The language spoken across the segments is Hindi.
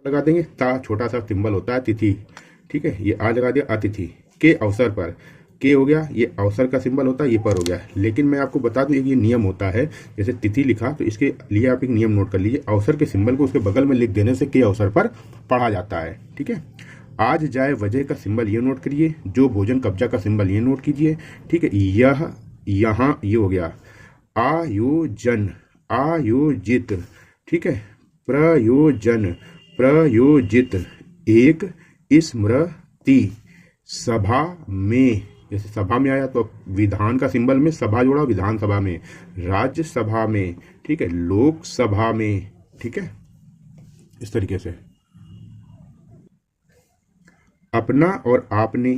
लगा देंगे। ता छोटा सा सिंबल होता है तिथि, ठीक है, ये आ लगा दिया अतिथि। के अवसर पर, के हो गया, ये अवसर का सिंबल होता है, ये पर हो गया। लेकिन मैं आपको बता दूं एक ये नियम होता है, जैसे तिथि लिखा तो इसके लिए आप एक नियम नोट कर लीजिए, अवसर के सिंबल को उसके बगल में लिख देने से के अवसर पर पढ़ा जाता है, ठीक है। आज जाए वजह का सिंबल ये नोट करिए, जो भोजन कब्जा का सिंबल ये नोट कीजिए, ठीक है। यह, यहाँ ये हो गया आयोजन, आयोजित, ठीक है। प्रयोजन, प्रयोजित। एक स्मृति, सभा में, जैसे सभा में आया तो विधान का सिंबल में सभा जोड़ा, विधानसभा में, राज्यसभा में, ठीक है, लोकसभा में, ठीक है, इस तरीके से। अपना और आपने,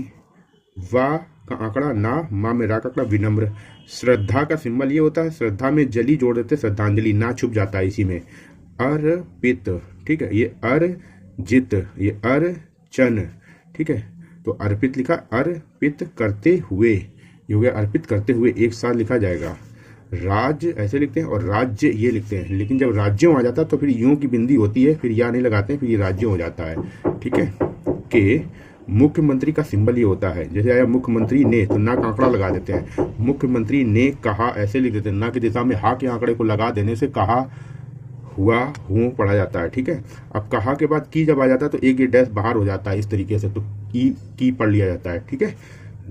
वाह का आंकड़ा ना, माँ में रा का आंकड़ा, विनम्र। श्रद्धा का सिंबल ये होता है, श्रद्धा में जली जोड़ देते, श्रद्धांजलि, ना छुप जाता है इसी में। अर्पित, ठीक है, ये अर्जित, ये अर्चन, ठीक है। तो अर्पित लिखा, अर्पित करते हुए, ये हो गया अर्पित करते हुए, एक साथ लिखा जाएगा। राज्य ऐसे लिखते हैं और राज्य ये लिखते हैं, लेकिन जब राज्यों आ जाता है तो फिर यूं की बिंदी होती है, फिर या नहीं लगाते हैं, फिर ये राज्यों हो जाता है, ठीक है। के मुख्यमंत्री का सिंबल ये होता है, जैसे आया मुख्यमंत्री ने तो ना का आंकड़ा लगा देते हैं, मुख्यमंत्री ने कहा ऐसे लिख देते हैं, ना की दिशा में हा के आंकड़े को लगा देने से कहा, हुआ, हूँ पढ़ा जाता है, ठीक है। अब कहा के बाद की जब आ जाता है तो एक ये डैश बाहर हो जाता है इस तरीके से, तो की पढ़ लिया जाता है, ठीक है।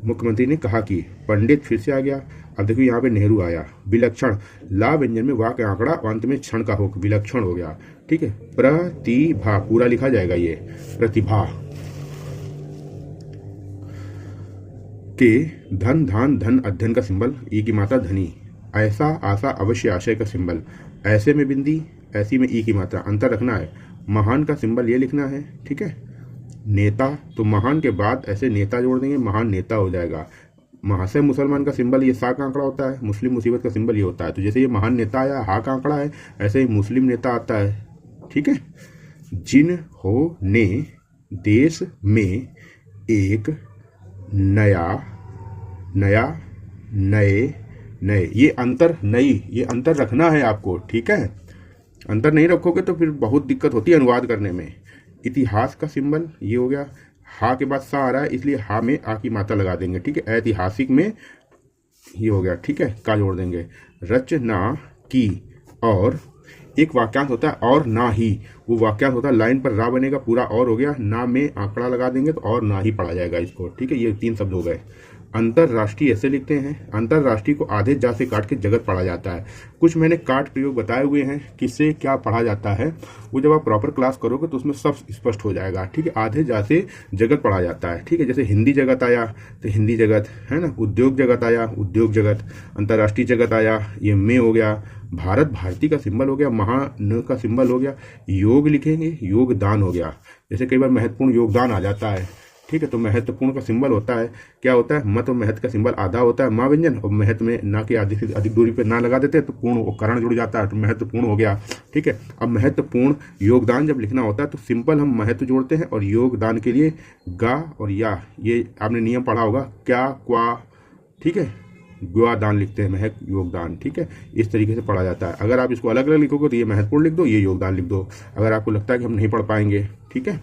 मुख्यमंत्री ने कहा कि, पंडित फिर से आ गया। अब देखो यहाँ पे नेहरू आया। विलक्षण, ला व्यंजन में वाह का आंकड़ा और अंत में क्षण का हो, विलक्षण हो गया, ठीक है। प्रतिभा, पूरा लिखा जाएगा ये, प्रतिभा। के धन, धान, धन अध्ययन का सिंबल, ई की मात्रा धनी। ऐसा, आशा, अवश्य, आशय का सिंबल, ऐसे में बिंदी, ऐसी में ई की मात्रा, अंतर रखना है। महान का सिंबल ये लिखना है, ठीक है। नेता, तो महान के बाद ऐसे नेता जोड़ देंगे, महान नेता हो जाएगा। महाशय मुसलमान का सिंबल ये सा का आंकड़ा होता है, मुस्लिम मुसीबत का सिंबल ये होता है। तो जैसे ये महान नेता आया, हा का आंकड़ा है, ऐसे ही मुस्लिम नेता आता है, ठीक है। जिन्होंने देश में एक नया, नया, नए, नए, ये अंतर, नई, ये अंतर रखना है आपको, ठीक है। अंतर नहीं रखोगे तो फिर बहुत दिक्कत होती है अनुवाद करने में। इतिहास का सिंबल ये हो गया, हा के बाद सा आ रहा है इसलिए हा में आ की मात्रा लगा देंगे, ठीक है। ऐतिहासिक में ये हो गया, ठीक है, का जोड़ देंगे। रचना की, और एक वाक्यांश होता है और ना ही, वो वाक्यांश होता है, लाइन पर रा बनेगा, पूरा और हो गया, ना में आंकड़ा लगा देंगे तो और ना ही पढ़ा जाएगा इसको, ठीक है। ये 3 शब्द हो गए। अंतरराष्ट्रीय ऐसे लिखते हैं, अंतरराष्ट्रीय को आधे जा से काट के जगत पढ़ा जाता है। कुछ मैंने काट प्रयोग बताए हुए हैं किससे क्या पढ़ा जाता है, वो जब आप प्रॉपर क्लास करोगे तो उसमें सब स्पष्ट हो जाएगा, ठीक है। आधे जा से जगत पढ़ा जाता है, ठीक है। जैसे हिंदी जगत आया तो हिंदी जगत है ना, उद्योग जगत आया, उद्योग जगत, अंतरराष्ट्रीय जगत आया, ये में हो गया। भारत, भारती का सिंबल हो गया, महान का सिंबल हो गया। योग लिखेंगे, योगदान हो गया। जैसे कई बार महत्वपूर्ण योगदान आ जाता है, ठीक है, तो महत्वपूर्ण का सिंबल होता है, क्या होता है, मत और महत्व का सिंबल आधा होता है, माँ व्यंजन, और महत्व में ना के आधी से अधिक दूरी पे ना लगा देते तो पूर्ण वो करण जुड़ जाता है, तो महत्वपूर्ण हो गया, ठीक है। अब महत्वपूर्ण योगदान जब लिखना होता है तो सिंपल हम महत्व जोड़ते हैं, और योगदान के लिए गा और या, ये आपने नियम पढ़ा होगा, क्या, क्वा, ठीक है, ग्वा दान लिखते हैं, महक योगदान, ठीक है। इस तरीके से पढ़ा जाता है। अगर आप इसको अलग अलग लिखोगे तो ये महत्वपूर्ण लिख दो, ये योगदान लिख दो, अगर आपको लगता है कि हम नहीं पढ़ पाएंगे, ठीक है।